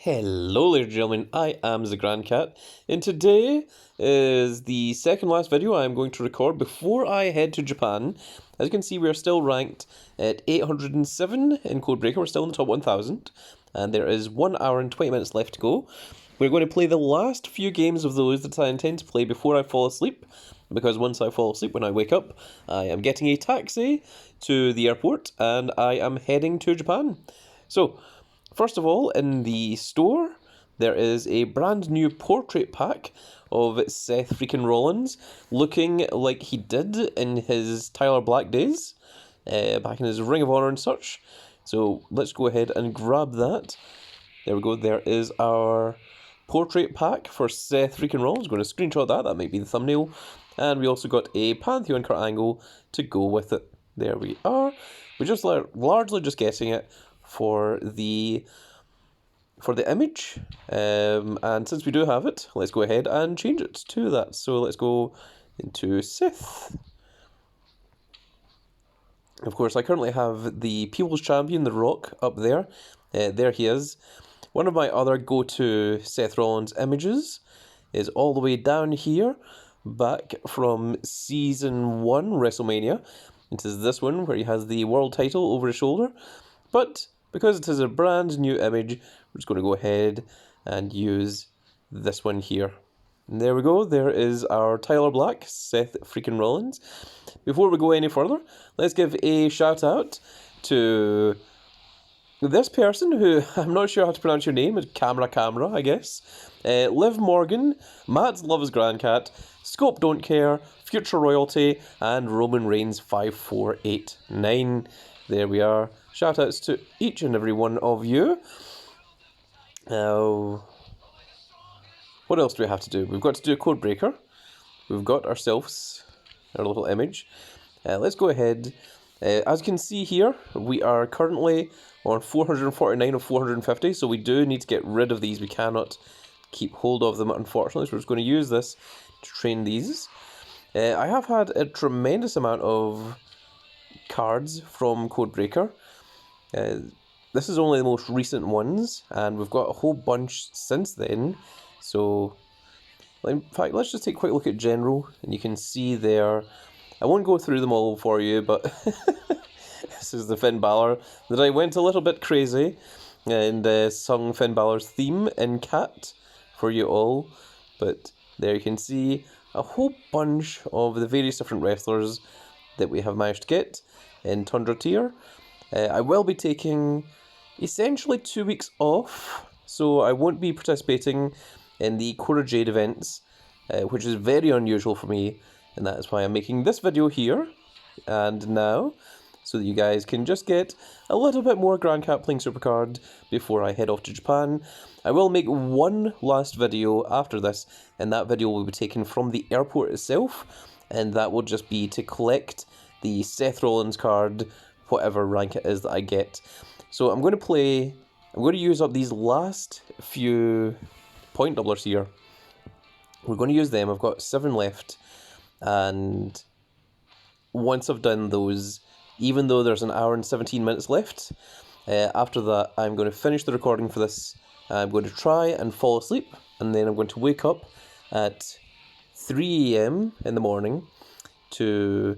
Hello ladies and gentlemen, I am the Grand Cat, and today is the second last video I'm going to record before I head to Japan. As you can see, we are still ranked at 807 in Codebreaker. We're still in the top 1000, and there is 1 hour and 20 minutes left to go. We're going to play the last few games of those that I intend to play before I fall asleep, because once I fall asleep, when I wake up, I am getting a taxi to the airport, and I am heading to Japan. So, first of all, in the store, there is a brand new portrait pack of Seth freaking Rollins, looking like he did in his Tyler Black days, back in his Ring of Honor and such. So let's go ahead and grab that. There we go, there is our portrait pack for Seth freaking Rollins. I'm going to screenshot that, that might be the thumbnail. And we also got a Pantheon Kurt Angle to go with it. There we are. We're just largely just getting it for the image, and since we do have it, let's go ahead and change it to that. So let's go into Seth. Of course, I currently have the People's Champion, The Rock, up there. There he is. One of my other go-to Seth Rollins images is all the way down here, back from Season 1 WrestleMania. It is this one where he has the world title over his shoulder, but because it is a brand new image, we're just going to go ahead and use this one here. And there we go, there is our Tyler Black, Seth freaking Rollins. Before we go any further, let's give a shout out to this person who, I'm not sure how to pronounce your name, it's Camera, I guess. Liv Morgan, Matt Loves Grand Cat, Scope Don't Care, Future Royalty, and Roman Reigns 5489. There we are. Shoutouts to each and every one of you. Now, what else do we have to do? We've got to do a code breaker. We've got ourselves our little image. Let's go ahead. As you can see here, we are currently on 449 of 450, so we do need to get rid of these. We cannot keep hold of them, unfortunately, so we're just going to use this to train these. I have had a tremendous amount of cards from Codebreaker. This is only the most recent ones, and we've got a whole bunch since then. So, in fact, let's just take a quick look at General, and you can see there. I won't go through them all for you, but this is the Finn Balor that I went a little bit crazy and sung Finn Balor's theme in Cat for you all. But there you can see a whole bunch of the various different wrestlers that we have managed to get in Tundra Tier. I will be taking essentially 2 weeks off, so I won't be participating in the Cora Jade events, which is very unusual for me, and that is why I'm making this video here and now, so that you guys can just get a little bit more Grand Cat playing Supercard before I head off to Japan. I will make one last video after this, and that video will be taken from the airport itself, and that will just be to collect the Seth Rollins card, whatever rank it is that I get. So I'm going to use up these last few point doublers here. We're going to use them. I've got 7 left, and once I've done those, even though there's an hour and 17 minutes left, after that I'm going to finish the recording for this. I'm going to try and fall asleep, and then I'm going to wake up at 3 AM in the morning to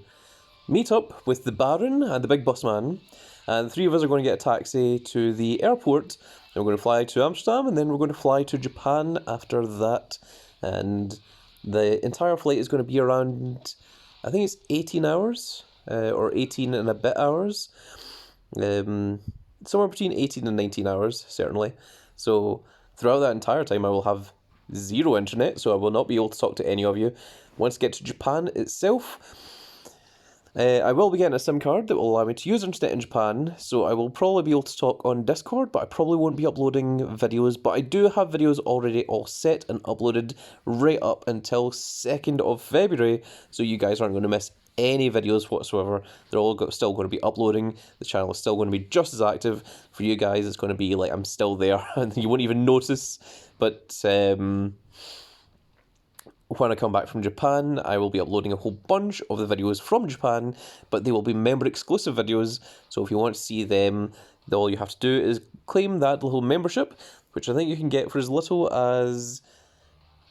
meet up with the Baron and the Big Boss Man, and the 3 of us are going to get a taxi to the airport, and we're going to fly to Amsterdam, and then we're going to fly to Japan after that, and the entire flight is going to be around, I think it's 18 hours, or 18 and a bit hours, somewhere between 18 and 19 hours, certainly. So throughout that entire time I will have 0 internet, so I will not be able to talk to any of you. Once I get to Japan itself, I will be getting a SIM card that will allow me to use internet in Japan, so I will probably be able to talk on Discord, but I probably won't be uploading videos. But I do have videos already all set and uploaded right up until 2nd of February, so you guys aren't going to miss any videos whatsoever. They're all still going to be uploading. The channel is still going to be just as active. For you guys, it's going to be like I'm still there, and you won't even notice. But when I come back from Japan, I will be uploading a whole bunch of the videos from Japan, but they will be member exclusive videos, so if you want to see them, All you have to do is claim that little membership, which I think you can get for as little as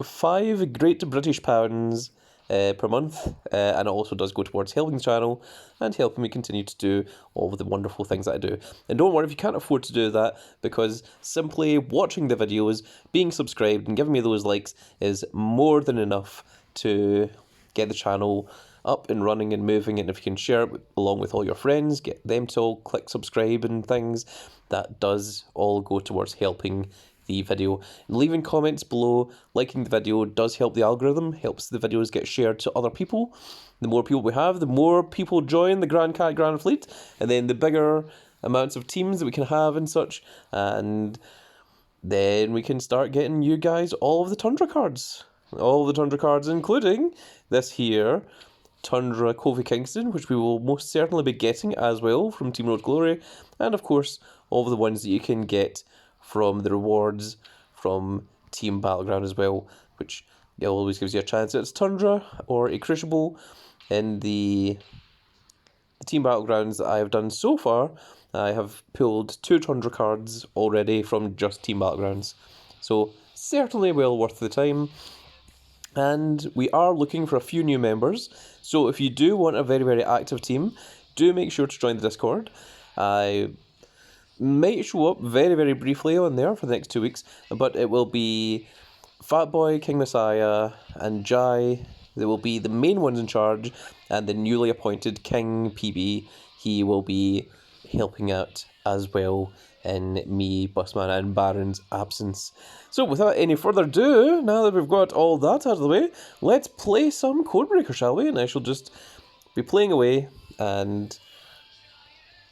£5 per month, and it also does go towards helping the channel and helping me continue to do all of the wonderful things that I do. And don't worry if you can't afford to do that, because simply watching the videos, being subscribed and giving me those likes is more than enough to get the channel up and running and moving. And if you can share it along with all your friends, get them to all click subscribe and things, that does all go towards helping the video. And leaving comments below, liking the video does help the algorithm, helps the videos get shared to other people. The more people we have, the more people join the Grand Cat Grand Fleet, and then the bigger amounts of teams that we can have and such, and then we can start getting you guys all of the Tundra cards. All of the Tundra cards, including this here, Tundra Kofi Kingston, which we will most certainly be getting as well from Team Road Glory, and of course all of the ones that you can get from the rewards from Team Battleground as well, which always gives you a chance at Tundra or a Crucible. In the Team Battlegrounds that I have done so far, I have pulled 2 Tundra cards already from just Team Battlegrounds, so certainly well worth the time. And we are looking for a few new members, so if you do want a very, very active team, do make sure to join the Discord. I might show up very, very briefly on there for the next 2 weeks, but it will be Fatboy, King Messiah, and Jai. They will be the main ones in charge, and the newly appointed King PB, he will be helping out as well in me, Busman, and Baron's absence. So without any further ado, now that we've got all that out of the way, let's play some Codebreaker, shall we? And I shall just be playing away and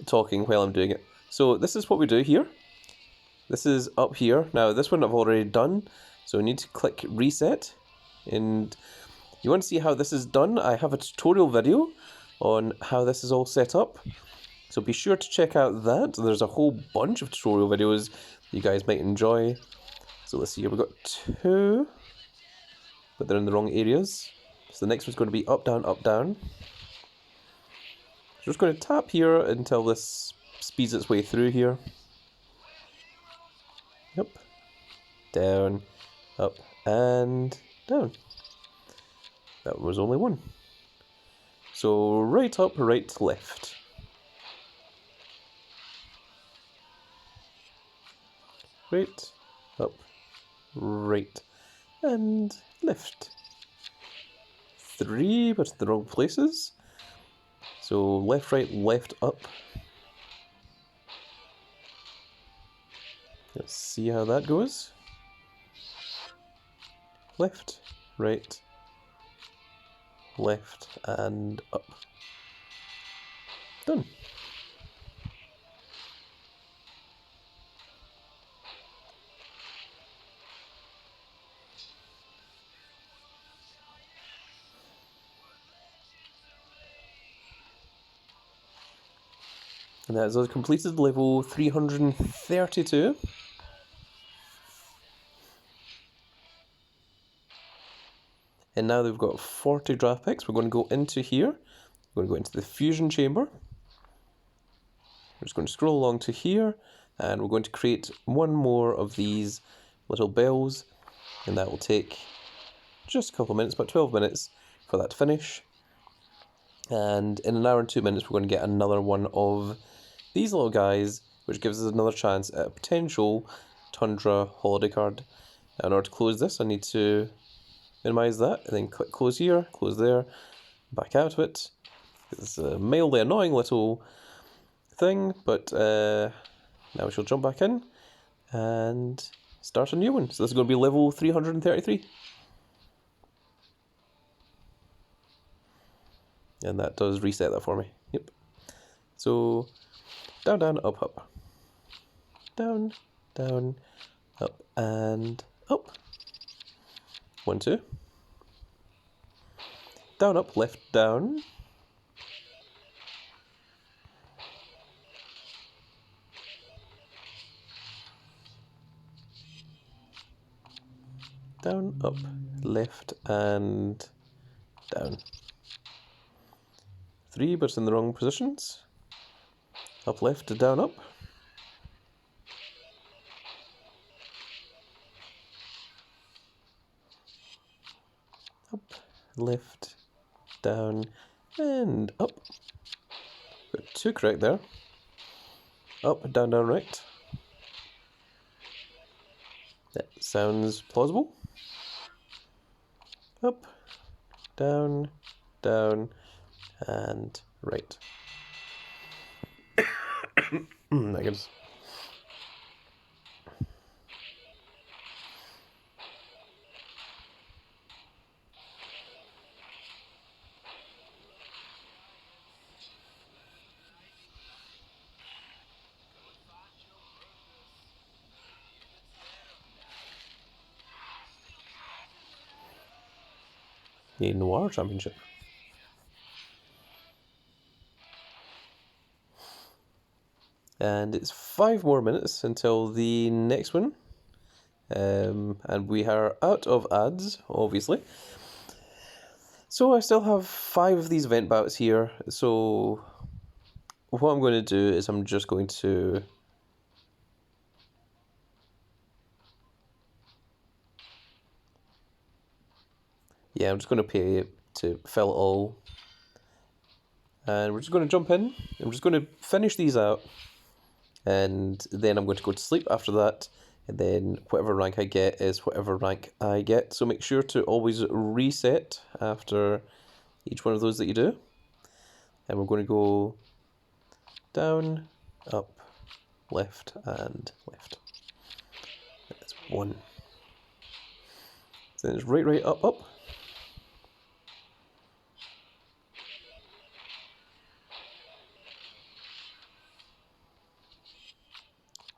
talking while I'm doing it. So this is what we do here. This is up here. Now this one I've already done, so we need to click reset. And you want to see how this is done? I have a tutorial video on how this is all set up, so be sure to check out that. There's a whole bunch of tutorial videos you guys might enjoy. So let's see here, we've got 2, but they're in the wrong areas. So the next one's going to be up, down, up, down. So we're just going to tap here until this speeds its way through here. Up, down, up, and down. That was only 1. So right up, right, left. Right, up, right, and left. 3, but in the wrong places. So left, right, left, up. Let's see how that goes. Left, right, left, and up. Done. And that is us completed level 332. And now that we've got 40 draft picks, we're going to go into here. We're going to go into the fusion chamber. We're just going to scroll along to here, and we're going to create 1 more of these little bells, and that will take just a couple of minutes, about 12 minutes for that to finish. And in an hour and 2 minutes, we're going to get another one of these little guys, which gives us another chance at a potential Tundra holiday card. Now, in order to close this, I need to minimize that, and then click close here, close there, back out of it. It's a mildly annoying little thing, but now we shall jump back in and start a new one. So this is going to be level 333. And that does reset that for me. Yep. So down, down, up, up. Down, down, up, and up. 1, 2. Down, up, left, down. Down, up, left, and down. 3, but it's in the wrong positions. Up, left, down, up. left, down, and up. Got 2 correct there. Up, down, down, right. That sounds plausible. Up, down, down, and right. My goodness. The Noir Championship. And it's 5 more minutes until the next one. And we are out of ads, obviously. So I still have 5 of these event bouts here. So what I'm going to do is I'm just going to... Yeah, I'm just going to pay to fill it all. And we're just going to jump in. I'm just going to finish these out. And then I'm going to go to sleep after that. And then whatever rank I get is whatever rank I get. So make sure to always reset after each one of those that you do. And we're going to go down, up, left, and left. That's 1. So then it's right, right, up, up.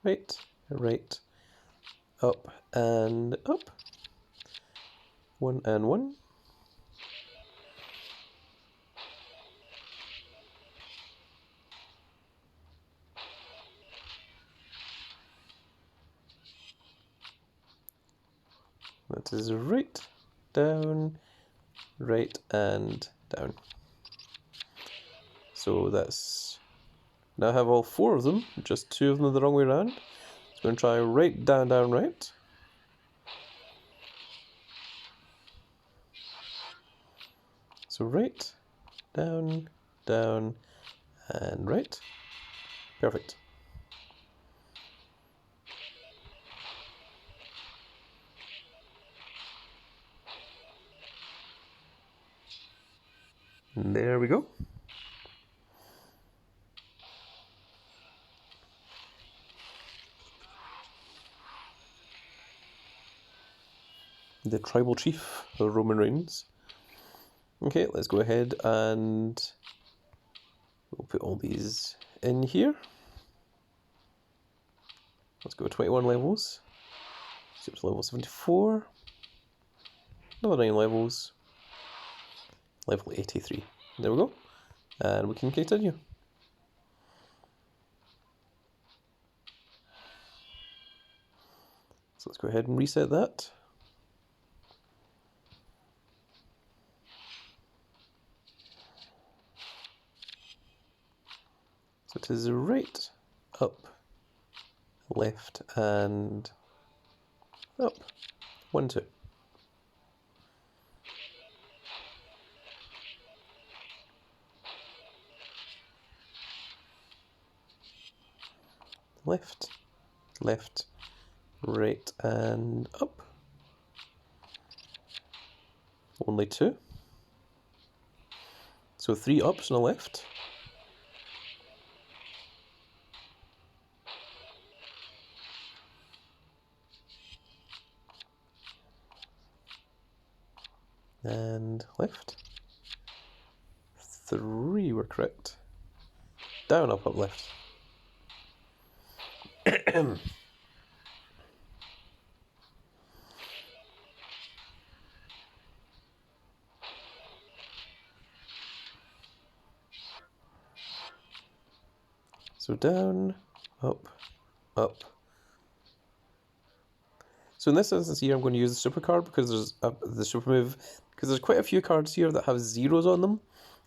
Right, right, up, and up. 1 and 1. That is right, down, right, and down. So that's... Now I have all 4 of them, just 2 of them are the wrong way around. So I'm going to try right, down, down, right. So right, down, down, and right. Perfect. And there we go. The tribal chief, Roman Reigns. Okay, let's go ahead and we'll put all these in here. Let's go 21 levels. Skip to level 74. Another 9 levels. Level 83. There we go. And we can continue. So let's go ahead and reset that. So it is right, up, left, and up. 1, 2. Left, left, right, and up. Only 2. So 3 ups on the left. And left. 3 were correct. Down, up, up, left. So down, up, up. So in this instance here, I'm going to use the Supercard because there's the super move, because there's quite a few cards here that have zeros on them,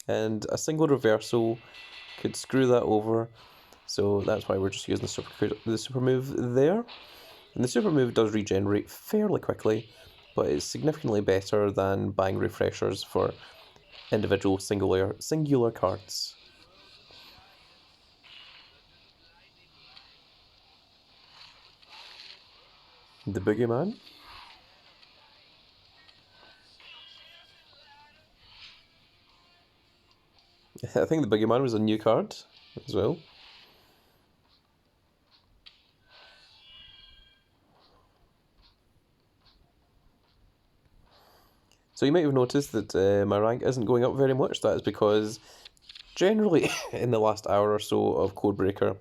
and a single reversal could screw that over. So that's why we're just using the super move there. And the super move does regenerate fairly quickly, but it's significantly better than buying refreshers for individual singular cards. The Boogeyman. I think the Boogeyman was a new card as well. So you might have noticed that my rank isn't going up very much. That is because generally in the last hour or so of Codebreaker,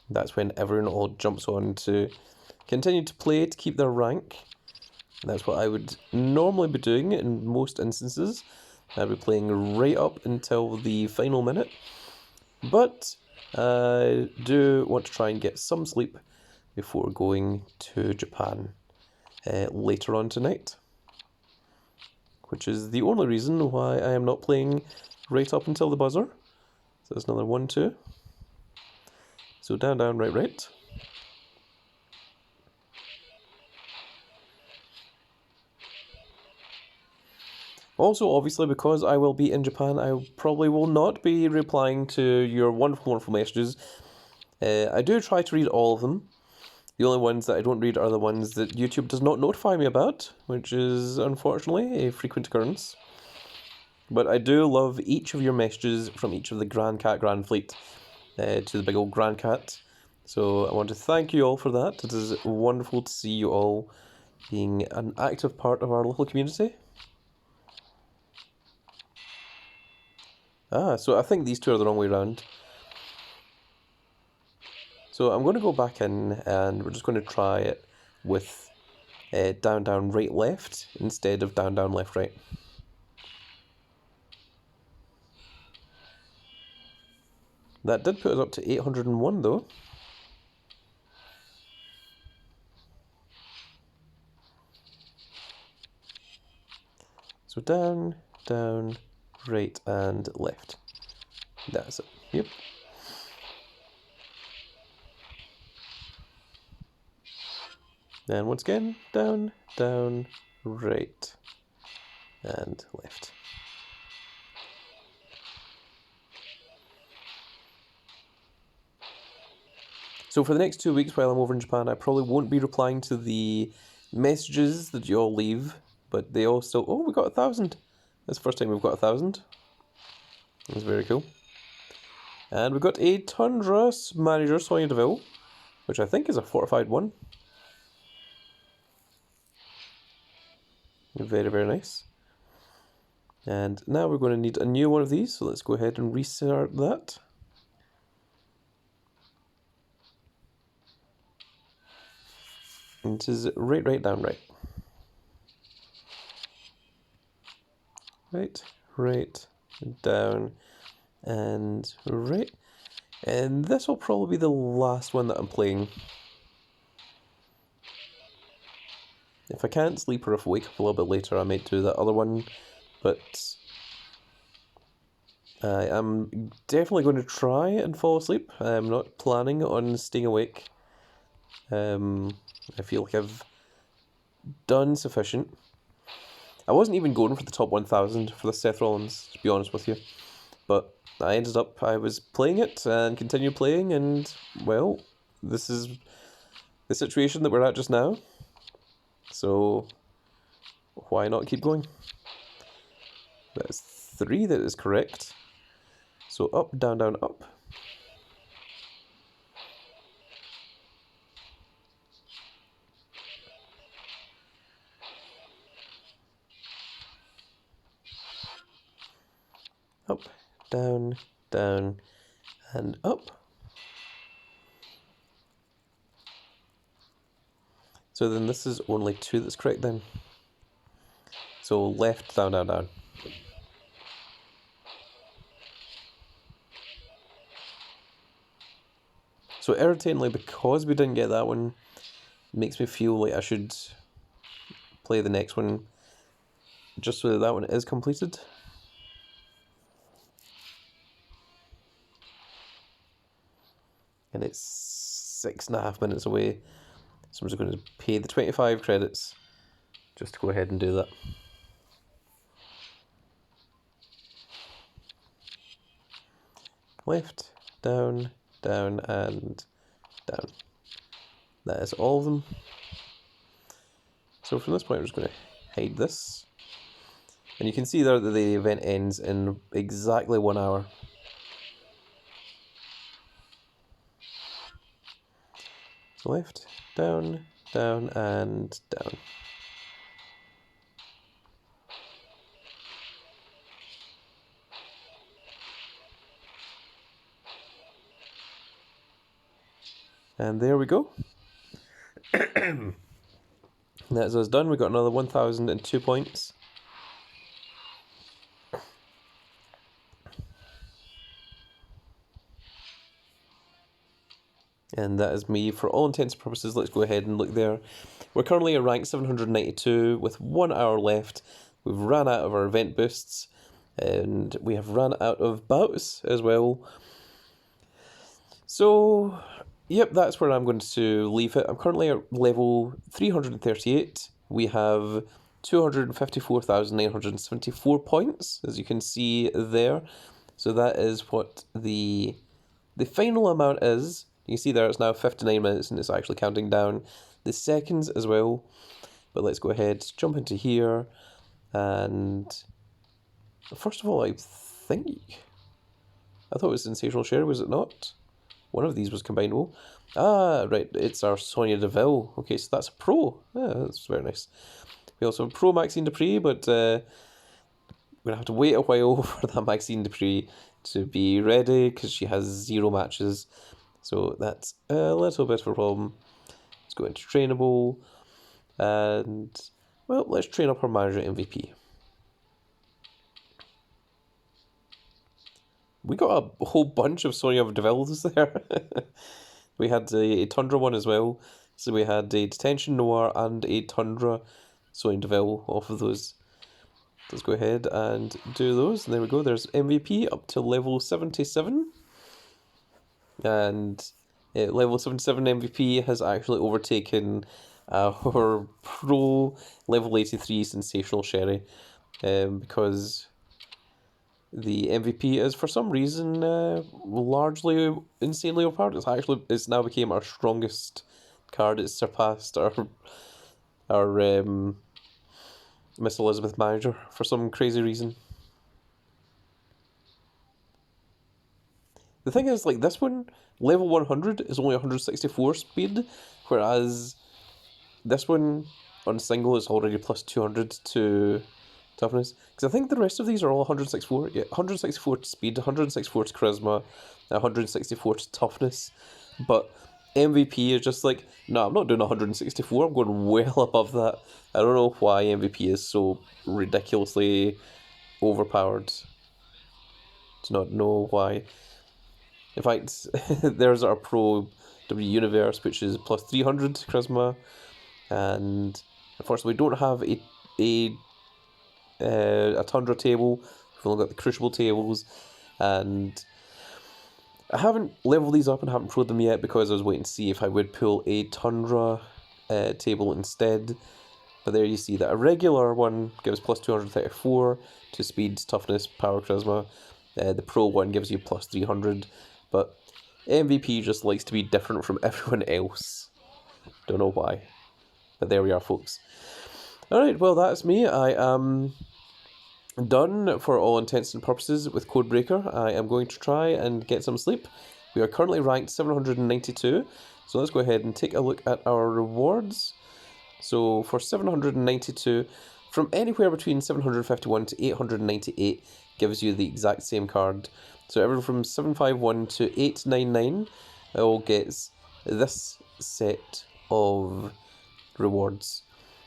that's when everyone all jumps on to continue to play to keep their rank. And that's what I would normally be doing in most instances. I'd be playing right up until the final minute. But I do want to try and get some sleep before going to Japan later on tonight. Which is the only reason why I am not playing right up until the buzzer. So there's another 1-2. So down, down, right, right. Also, obviously, because I will be in Japan, I probably will not be replying to your wonderful, wonderful messages. I do try to read all of them. The only ones that I don't read are the ones that YouTube does not notify me about, which is unfortunately a frequent occurrence. But I do love each of your messages from each of the Grand Cat Grand Fleet to the big old Grand Cat. So I want to thank you all for that. It is wonderful to see you all being an active part of our little community. So I think these two are the wrong way around. So I'm going to go back in and we're just going to try it with down, down, right, left instead of down, down, left, right. That did put us up to 801 though. So down, down, right and left. That's it. Yep. And once again, down, down, right and left. So for the next 2 weeks while I'm over in Japan, I probably won't be replying to the messages that you all leave, but they all still... Oh, we got 1,000. That's the first time we've got 1,000. That's very cool. And we've got a Tundra Manager Sonia Deville, which I think is a fortified one. Very, very nice. And now we're going to need a new one of these, so let's go ahead and restart that. And it is right, right, down, right. Right, right, down, and right. And this will probably be the last one that I'm playing. If I can't sleep or if I wake up a little bit later, I might do that other one. But I am definitely going to try and fall asleep. I'm not planning on staying awake. I feel like I've done sufficient. I wasn't even going for the top 1,000 for the Seth Rollins, to be honest with you. But I was playing it and continued playing, and, well, this is the situation that we're at just now. So, why not keep going? That is 3, that is correct. So up, down, down, up. Up, down, down, and up. So then this is only 2 that's correct then. So left, down, down, down. So irritatingly, because we didn't get that one, it makes me feel like I should play the next one just so that that one is completed. And it's 6.5 minutes away. So I'm just going to pay the 25 credits just to go ahead and do that. Left, down, down, and down. That is all of them. So from this point, I'm just going to hide this. And you can see there that the event ends in exactly 1 hour. Left, down, down, and down. And there we go. That's us done. We got another 1,002 points. And that is me. For all intents and purposes, let's go ahead and look there. We're currently at rank 792 with 1 hour left. We've ran out of our event boosts, and we have run out of bouts as well. So, yep, that's where I'm going to leave it. I'm currently at level 338. We have 254,974 points, as you can see there. So that is what the final amount is. You can see there it's now 59 minutes and it's actually counting down the seconds as well. But let's go ahead, jump into here. And first of all, I thought it was Sensational Share, was it not? One of these was combinable. Ah, right, it's our Sonya Deville. Okay, so that's a pro. Yeah, that's very nice. We also have Pro Maxine Dupree, but we're going to have to wait a while for that Maxine Dupree to be ready because she has 0 matches. So that's a little bit of a problem. Let's go into trainable. And, well, let's train up our manager MVP. We got a whole bunch of Sonya Devils there. We had a Tundra one as well. So we had a Detention Noir and a Tundra Sonya Deville off of those. Let's go ahead and do those. And there we go. There's MVP up to level 77. And level 77 MVP has actually overtaken our pro level 83 Sensational Sherry. Because the MVP is for some reason largely insanely overpowered. It's now became our strongest card. It's surpassed our Miss Elizabeth manager for some crazy reason. The thing is, like, this one, level 100 is only 164 speed, whereas this one on single is already plus 200 to toughness. Because I think the rest of these are all 164. Yeah, 164 to speed, 164 to charisma, 164 to toughness. But MVP is just like, no, I'm not doing 164, I'm going well above that. I don't know why MVP is so ridiculously overpowered. Do not know why. In fact, there's our Pro W Universe, which is plus 300 charisma, and unfortunately we don't have a Tundra table. We've only got the Crucible tables, and I haven't leveled these up and haven't proed them yet because I was waiting to see if I would pull a Tundra table instead. But there you see that a regular one gives plus 234 to speed, toughness, power, charisma. The Pro one gives you plus 300. But MVP just likes to be different from everyone else. Don't know why. But there we are, folks. Alright, well, that's me. I am done for all intents and purposes with Codebreaker. I am going to try and get some sleep. We are currently ranked 792. So let's go ahead and take a look at our rewards. So for 792, from anywhere between 751 to 898 gives you the exact same card. So everyone from 751 to 899 all gets this set of rewards.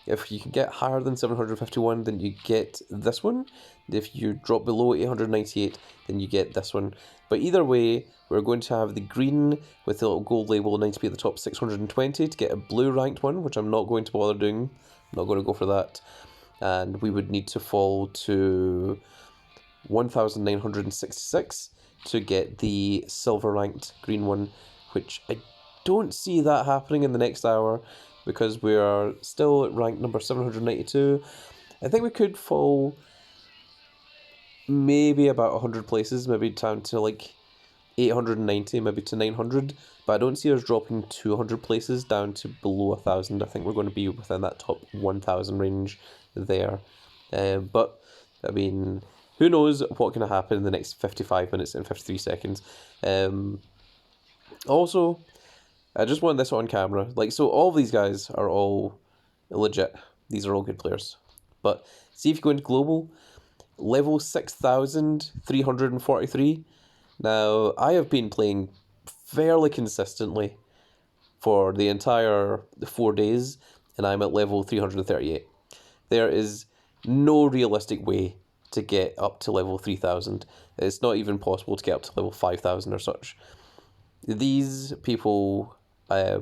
If you can get higher than 751, then you get this one. If you drop below 898, then you get this one. But either way, we're going to have the green with the little gold label 90p at the top, 620 to get a blue ranked one, which I'm not going to bother doing. I'm not going to go for that. And we would need to fall to 1,966 to get the silver ranked green one, which I don't see that happening in the next hour. because we are still at rank number 792. I think we could fall maybe about 100 places, maybe down to like 890, maybe to 900, but I don't see us dropping 200 places down to below 1,000. I think we're going to be within that top 1,000 range there. But, I mean, who knows what can happen in the next 55 minutes and 53 seconds. Also, I just want this on camera. Like, so all of these guys are all legit. These are all good players. But see if you go into global, level 6,343. Now, I have been playing fairly consistently for the entire 4 days, and I'm at level 338. There is no realistic way to get up to level 3,000. It's not even possible to get up to level 5,000 or such. These people, they're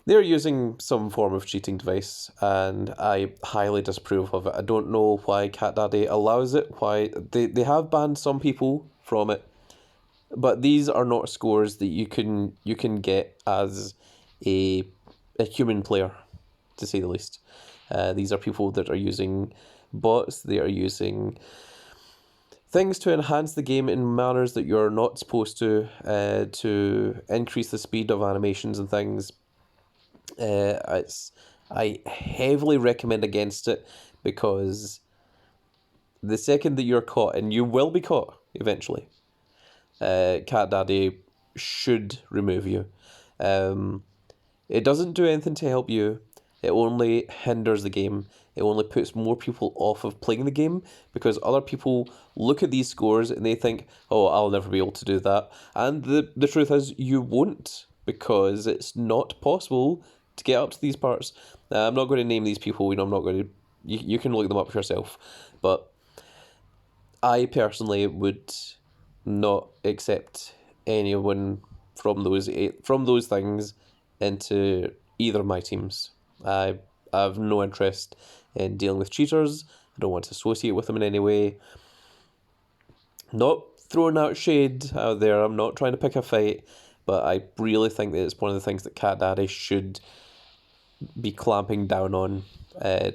using some form of cheating device, and I highly disapprove of it. I don't know why CatDaddy allows it, why they have banned some people from it, but these are not scores that you can get as a human player, to say the least. These are people that are using bots, they are using things to enhance the game in manners that you're not supposed to increase the speed of animations and things. I heavily recommend against it, because the second that you're caught, and you will be caught eventually, CatDaddy should remove you. It doesn't do anything to help you. It only hinders the game. It only puts more people off of playing the game, because other people look at these scores and they think, oh, I'll never be able to do that. And the truth is, you won't, because it's not possible to get up to these parts. I'm not going to name these people, I'm not going to... You can look them up yourself. But I personally would not accept anyone from those things into either of my teams. I have no interest in dealing with cheaters. I don't want to associate with them in any way. Not throwing out shade out there, I'm not trying to pick a fight, but I really think that it's one of the things that CatDaddy should be clamping down on,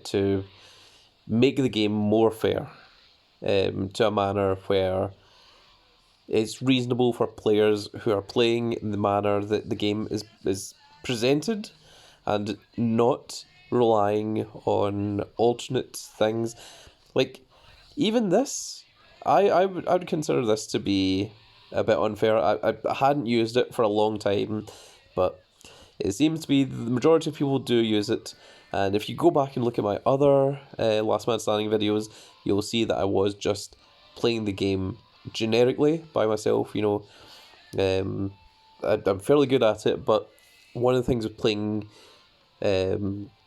to make the game more fair, to a manner where it's reasonable for players who are playing in the manner that the game is presented, and not relying on alternate things. Like, even this, I would consider this to be a bit unfair. I hadn't used it for a long time, but it seems to be the majority of people do use it. And if you go back and look at my other Last Man Standing videos, you'll see that I was just playing the game generically by myself. You know, I'm fairly good at it, but one of the things with playing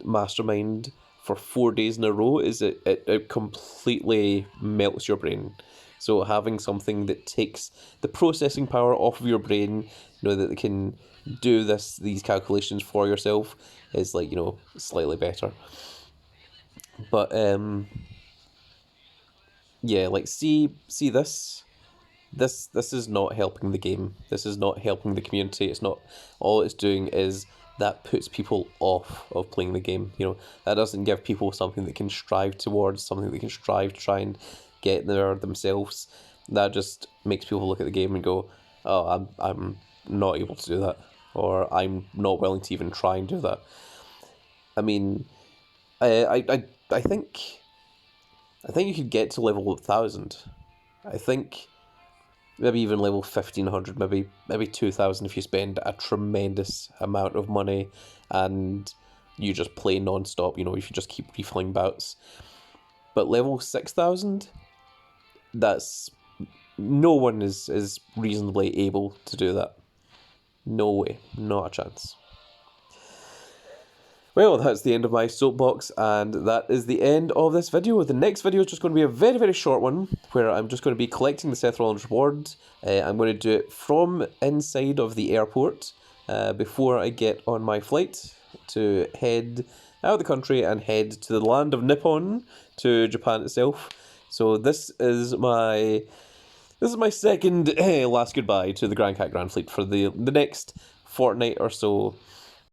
Mastermind for 4 days in a row is it completely melts your brain. So having something that takes the processing power off of your brain, you know, that can do these calculations for yourself, is, like, you know, slightly better. But yeah, like, see this is not helping the game. This is not helping the community. It's not. All it's doing is that puts people off of playing the game. You know, that doesn't give people something they can strive towards, something they can strive to try and get there themselves. That just makes people look at the game and go, oh, I'm not able to do that, or I'm not willing to even try and do that. I mean, I think you could get to level 1,000. I think maybe even level 1,500, maybe 2,000 if you spend a tremendous amount of money and you just play non-stop, you know, if you just keep refilling bouts. But level 6,000, that's... no one is reasonably able to do that. No way, not a chance. Well, that's the end of my soapbox, and that is the end of this video. The next video is just going to be a very, very short one, where I'm just going to be collecting the Seth Rollins reward. I'm going to do it from inside of the airport before I get on my flight to head out of the country and head to the land of Nippon, to Japan itself. So this is my second last goodbye to the Grand Cat Grand Fleet for the next fortnight or so,